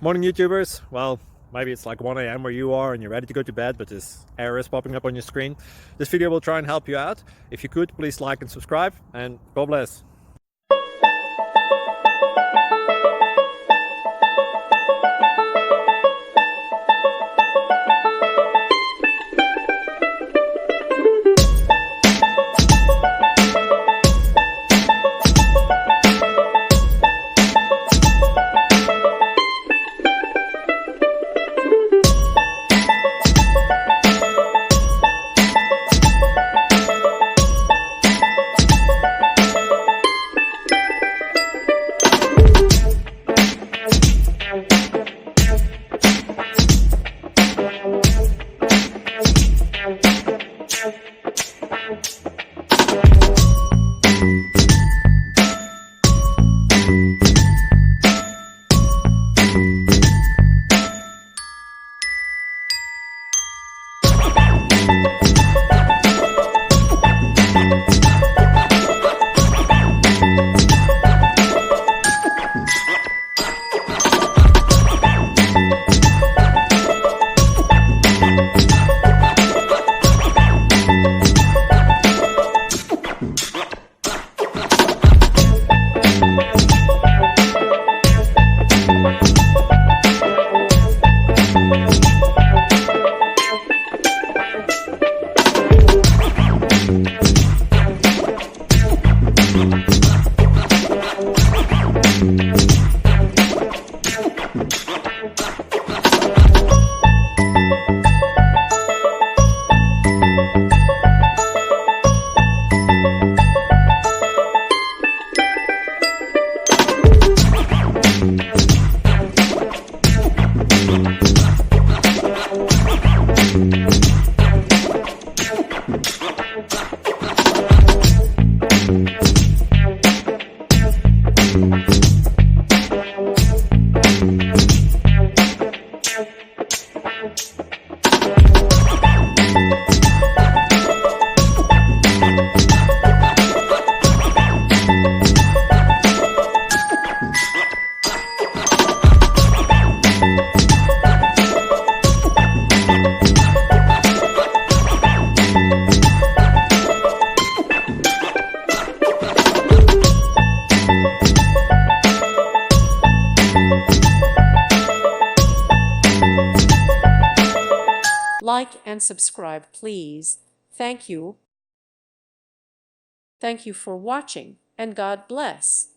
Morning YouTubers. Well, maybe it's like 1 a.m. where you are and you're ready to go to bed, but this error is popping up on your screen. This video will try and help you out. If you could, please like and subscribe, and God bless. Like and subscribe, please. Thank you. Thank you for watching, and God bless.